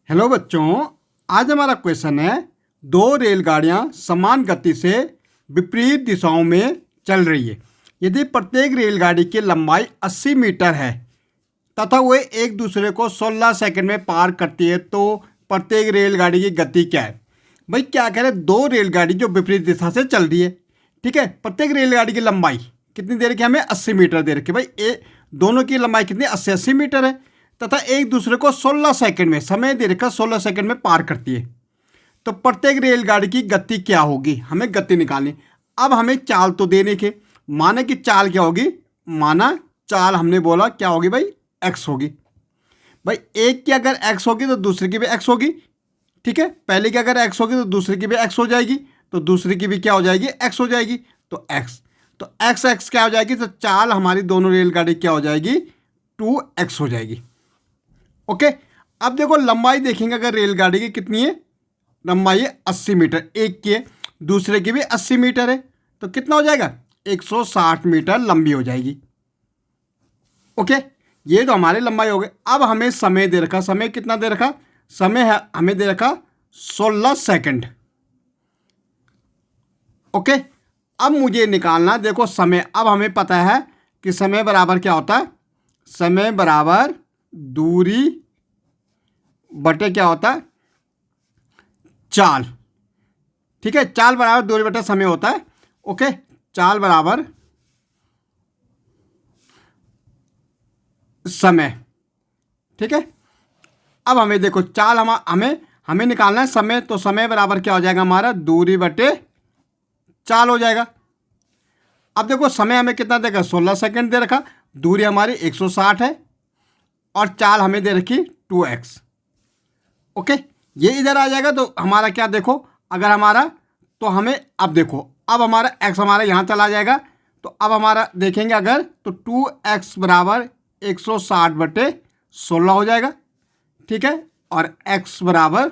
Hello बच्चों, आज हमारा क्वेश्चन है दो रेलगाड़ियां समान गति से विपरीत दिशाओं में चल रही है। यदि प्रत्येक रेलगाड़ी की लंबाई 80 मीटर है तथा वे एक दूसरे को 16 सेकंड में पार करती है तो प्रत्येक रेलगाड़ी की गति क्या है। भाई क्या कह रहे हैं, दो रेलगाड़ी जो विपरीत दिशा से चल रही है, ठीक है। प्रत्येक रेलगाड़ी की लंबाई कितनी दे रखी है, हमें 80 मीटर दे रखी है। भाई दोनों की लंबाई कितनी 80 मीटर है तथा एक दूसरे को 16 सेकंड में, समय दे रखा 16 सेकंड में पार करती है। तो प्रत्येक रेलगाड़ी की गति क्या होगी, हमें गति निकालनी। अब हमें चाल तो देने के, माना कि चाल क्या होगी, माना चाल हमने बोला क्या होगी भाई, एक्स होगी। भाई एक की अगर एक्स होगी तो दूसरे की भी एक्स होगी, ठीक है। पहले की अगर एक्स होगी तो दूसरे की भी एक्स हो जाएगी, तो दूसरे की भी क्या हो जाएगी, एक्स हो जाएगी। तो एक्स, तो एक्स एक्स क्या हो जाएगी, तो चाल हमारी दोनों रेलगाड़ी क्या हो जाएगी, 2x हो जाएगी। ओके। अब देखो लंबाई देखेंगे, अगर रेलगाड़ी की कितनी है, लंबाई है 80 मीटर, एक की है, दूसरे की भी 80 मीटर है, तो कितना हो जाएगा, 160 मीटर लंबी हो जाएगी। ओके, ये तो हमारी लंबाई हो गई। अब हमें समय दे रखा, समय कितना दे रखा, समय है हमें दे रखा 16 सेकंड। ओके, अब मुझे निकालना, देखो समय, अब हमें पता है कि समय बराबर क्या होता है, समय बराबर दूरी बटे क्या होता है, चाल, ठीक है। चाल बराबर दूरी बटे समय होता है। ओके, चाल बराबर समय, ठीक है। अब हमें देखो चाल हमें निकालना है समय, तो समय बराबर क्या हो जाएगा हमारा, दूरी बटे चाल हो जाएगा। अब देखो समय हमें कितना देगा, 16 सेकंड दे रखा, दूरी हमारी 160 है और चाल हमें दे रखी 2x। ओके, ये इधर आ जाएगा तो हमारा क्या, देखो अगर हमारा, तो हमें अब देखो, अब हमारा x हमारा यहाँ चला जाएगा, तो अब हमारा देखेंगे अगर, तो 2x बराबर 160 बटे 16 हो जाएगा, ठीक है। और x बराबर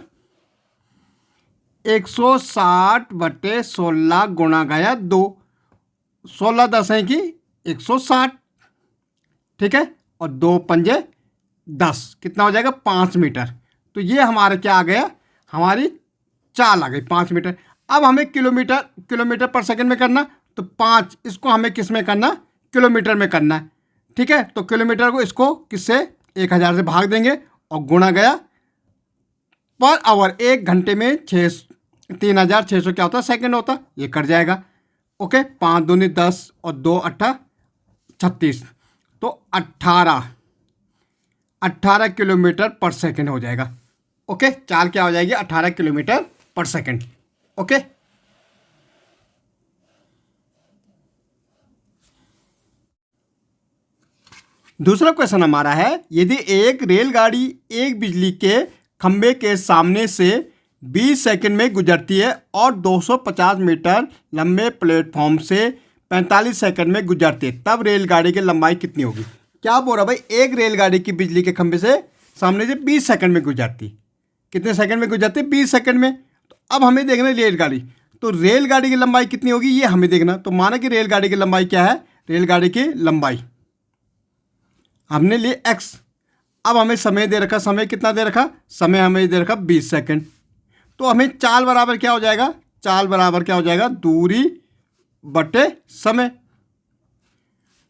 160 बटे 16 गुणा गया 2, 16 10 है कि 160, ठीक है। और 2 पंजे 10, कितना हो जाएगा, 5 मीटर। तो ये हमारा क्या आ गया, हमारी चाल आ गई 5 मीटर। अब हमें किलोमीटर पर सेकंड में करना, तो 5 इसको हमें किस में करना, किलोमीटर में करना है, ठीक है। तो किलोमीटर को इसको किससे, 1000 से भाग देंगे और गुणा गया पर आवर, 1 घंटे में 3600 क्या होता है, सेकंड होता, ये कट जाएगा। ओके, 5 दूनी 10 और 2 8 36, तो 18 किलोमीटर पर सेकंड हो जाएगा। ओके, चाल क्या हो जाएगी, 18 किलोमीटर पर सेकंड। ओके, दूसरा क्वेश्चन हमारा है, यदि एक रेलगाड़ी एक बिजली के खंभे के सामने से 20 सेकंड में गुजरती है और 250 मीटर लंबे प्लेटफॉर्म से 45 सेकंड में गुजरती है, तब रेलगाड़ी की लंबाई कितनी होगी। क्या बोल रहा भाई, एक रेलगाड़ी की बिजली के खंभे से सामने से 20 सेकंड में गुजरती, कितने सेकंड में गुजरती, 20 सेकंड में। तो अब हमें देखना है रेलगाड़ी, तो रेलगाड़ी की लंबाई कितनी होगी ये हमें देखना। तो माना कि रेलगाड़ी की लंबाई क्या है, रेलगाड़ी की लंबाई हमने लिए x। अब हमें समय दे रखा, समय कितना दे रखा, समय हमें दे रखा 20 सेकंड। तो हमें चाल बराबर क्या हो जाएगा, चाल बराबर क्या हो जाएगा, दूरी बटे समय।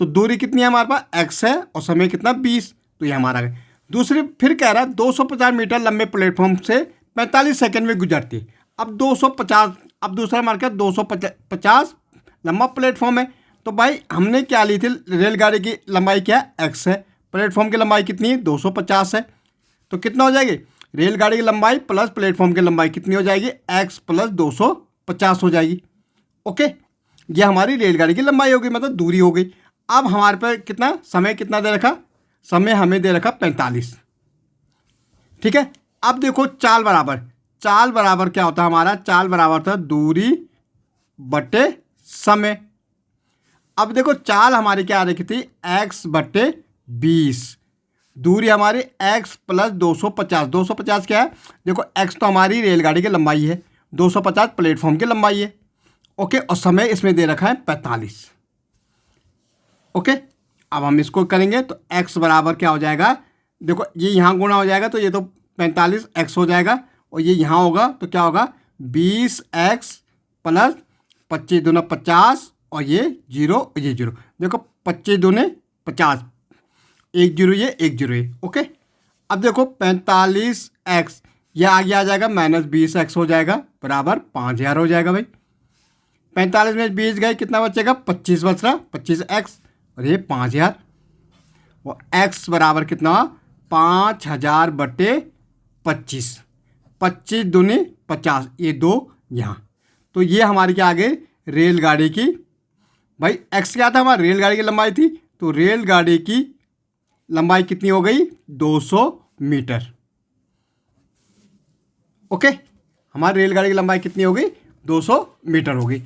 तो दूरी कितनी है हमारे पास, x है, और समय कितना 20, तो ये हमारा है। दूसरी फिर कह रहा है 250 मीटर लंबे प्लेटफॉर्म से 45 सेकंड में गुजरती है। अब 250, अब दूसरा हमारे क्या, 250 लंबा प्लेटफॉर्म है। तो भाई हमने क्या ली थी, रेलगाड़ी की लंबाई क्या है, x है, प्लेटफॉर्म की लंबाई कितनी है, 250 है। तो कितना हो जाएगी, रेलगाड़ी की लंबाई प्लस प्लेटफॉर्म की लंबाई कितनी हो जाएगी, x प्लस 250 हो जाएगी। ओके, ये हमारी रेलगाड़ी की लंबाई होगी, मतलब दूरी हो गई। अब हमारे पर कितना समय, कितना दे रखा, समय हमें दे रखा 45, ठीक है। अब देखो चाल बराबर क्या होता है हमारा, चाल बराबर था दूरी बटे समय। अब देखो चाल हमारी क्या आ रही थी, x बटे 20, दूरी हमारी x प्लस 250, 250 क्या है, देखो x तो हमारी रेलगाड़ी की लंबाई है, 250 प्लेटफॉर्म की लंबाई है। ओके, और समय इसमें दे रखा है 45। ओके, अब हम इसको करेंगे तो x बराबर क्या हो जाएगा, देखो ये यहाँ गुणा हो जाएगा, तो ये तो 45x हो जाएगा और ये यहाँ होगा तो क्या होगा 20x प्लस 25 दूना 50 और ये 0 और ये 0। देखो 25 दूने 50, 1 0 ये 1 0 ये। ओके, अब देखो 45x ये आगे आ जाएगा माइनस 20x हो जाएगा बराबर 5000 हो जाएगा भाई। 45 में 20 गए कितना बचेगा 25 बच रहा 25x और ये 5000 और x बराबर कितना 5000 बटे 25, 25 दूनी 50 ये 2 यहाँ। तो ये हमारी क्या आ गई रेलगाड़ी की भाई x क्या था हमारी रेलगाड़ी की लंबाई थी, तो रेलगाड़ी की लंबाई कितनी हो गई 200 मीटर। ओके, हमारी रेलगाड़ी की लंबाई कितनी हो गई 200 मीटर हो गई।